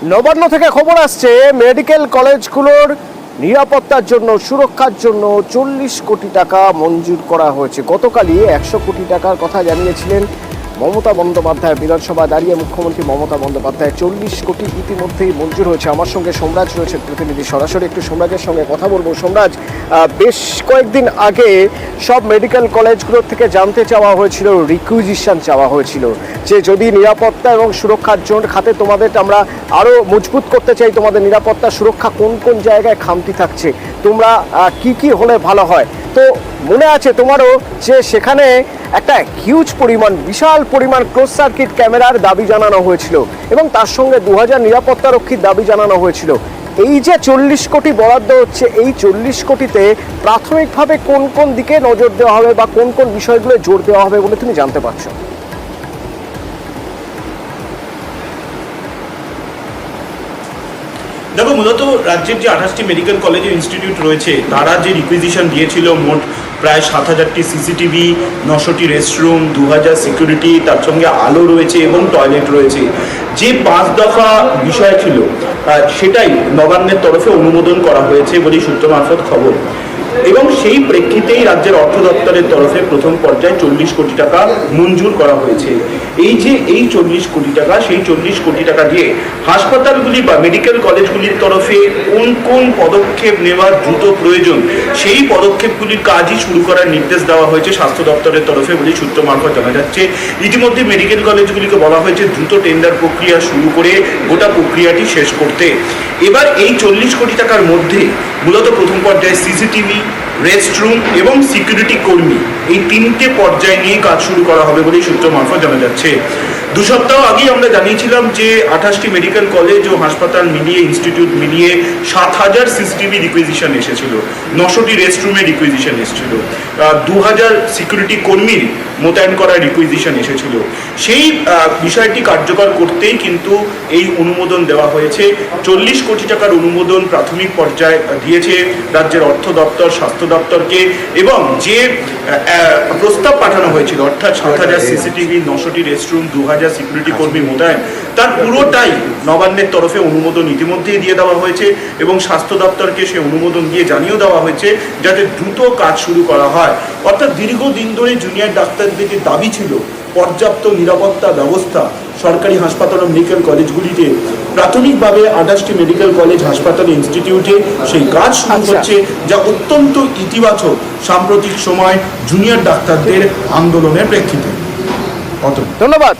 নবান্ন থেকে খবর আসছে মেডিকেল কলেজগুলোর নিরাপত্তার জন্য সুরক্ষার জন্য 40 কোটি টাকা মঞ্জুর করা হয়েছে। গতকালই 100 কোটি টাকার কথা জানিয়েছিলেন মমতা বন্দ্যোপাধ্যায়। বিধানসভায় দাঁড়িয়ে মুখ্যমন্ত্রী মমতা বন্দ্যোপাধ্যায় 40 কোটি ইতিমধ্যেই মঞ্জুর হয়েছে। আমার সঙ্গে সোমরাজ রয়েছে প্রতিনিধি, সরাসরি একটু সোমরাজের সঙ্গে কথা বলবো। সোমরাজ, বেশ কয়েকদিন আগে সব মেডিকেল কলেজগুলোর থেকে জানতে চাওয়া হয়েছিল, রিকুইজিশন চাওয়া হয়েছিল যে যদি নিরাপত্তা এবং সুরক্ষার জন্য খাতে তোমাদের আমরা আরও মজবুত করতে চাই, তোমাদের নিরাপত্তা সুরক্ষা কোন কোন জায়গায় খামতি থাকছে, তোমরা কি কি হলে ভালো হয়। তো মনে আছে তোমারও যে সেখানে একটা হিউজ পরিমাণ, বিশাল পরিমাণ ক্লোজ সার্কিট ক্যামেরার দাবি জানানো হয়েছিল এবং তার সঙ্গে 2000 নিরাপত্তারক্ষীর দাবি জানানো হয়েছিল। এই যে 40 কোটি বরাদ্দ হচ্ছে, এই 40 কোটিতে প্রাথমিকভাবে কোন কোন দিকে নজর দেওয়া হবে বা কোন কোন বিষয়গুলো জোর দেওয়া হবে বলে তুমি জানতে পারছো? দেখো, মূলত রাজ্যের যে 28টি মেডিকেল কলেজ ও ইনস্টিটিউট রয়েছে তারা যে রিকুইজিশন দিয়েছিল মোট প্রায় 7000টি সিসিটিভি, 900টি রেস্টরুম, 2000 সিকিউরিটি, তার সঙ্গে আলো রয়েছে এবং টয়লেট রয়েছে, যে 5 দফা বিষয় ছিল সেটাই নবান্নের তরফে অনুমোদন করা হয়েছে বলেই সূত্র মারফত খবর। এবং সেই প্রেক্ষিতেই রাজ্যের অর্থ দপ্তরের তরফে প্রথম পর্যায়ে 40 কোটি টাকা মঞ্জুর করা হয়েছে। এই 40 কোটি টাকা, সেই 40 কোটি টাকা দিয়ে হাসপাতালগুলি বা মেডিকেল কলেজগুলির তরফে কোন কোন পদক্ষেপ নেওয়ার দ্রুত প্রয়োজন সেই পদক্ষেপগুলির কাজই শুরু করার নির্দেশ দেওয়া হয়েছে স্বাস্থ্য দপ্তরের তরফে বলেই সূত্র মারফত জানা যাচ্ছে। ইতিমধ্যে মেডিকেল কলেজগুলিকে বলা হয়েছে দ্রুত টেন্ডার প্রক্রিয়া শুরু করে গোটা প্রক্রিয়াটি শেষ করতে। এবার এই 40 কোটি টাকার মধ্যে মূলত প্রথম পর্যায়ে সিসিটিভি, রেস্টরুম এবং সিকিউরিটি কর্মী, এই 3টে পর্যায় নিয়ে কাজ শুরু করা হবে বলেই সূত্র মারফত জানা যাচ্ছে। 2 সপ্তাহ আগেই আমরা জানিয়েছিলাম যে 28টি মেডিকেল কলেজ ও হাসপাতাল মিলিয়ে, ইনস্টিটিউট মিলিয়ে 7000 সিসিটিভি রিকুইজিশন এসেছিল, 900টি রেস্টরুমে রিকুইজিশন এসেছিল, 2000 সিকিউরিটি কর্মীর মোতায়েন করার রিকুইজিশন এসেছিল। সেই বিষয়টি কার্যকর করতেই কিন্তু এই অনুমোদন দেওয়া হয়েছে। 40 কোটি টাকার অনুমোদন প্রাথমিক পর্যায়ে দিয়েছে রাজ্যের অর্থ দপ্তর, স্বাস্থ্য দপ্তরকে, এবং যে প্রস্তাব পাঠানো হয়েছিল অর্থাৎ 7000 সিসিটিভি, 900টি রেস্টরুম, 2000 সিকিউরিটি কর্মী মোতায়েন, তার পুরোটাই নবান্নের তরফে অনুমোদন ইতিমধ্যেই দিয়ে দেওয়া হয়েছে এবং স্বাস্থ্য দপ্তরকে সে অনুমোদন দিয়ে জানিয়েও দেওয়া হয়েছে যাতে দ্রুত কাজ শুরু করা হয়। অর্থাৎ দীর্ঘদিন ধরে জুনিয়র ডাক্তারদের যে দাবি ছিল পর্যাপ্ত নিরাপত্তা ব্যবস্থা সরকারি হাসপাতাল ও মেডিকেল কলেজগুলিতে, প্রাথমিকভাবে 28টি মেডিকেল কলেজ, হাসপাতাল, ইনস্টিটিউটে সেই কাজ শুরু হচ্ছে, যা অত্যন্ত ইতিবাচক সাম্প্রতিক সময় জুনিয়র ডাক্তারদের আন্দোলনের প্রেক্ষিতে। ধন্যবাদ।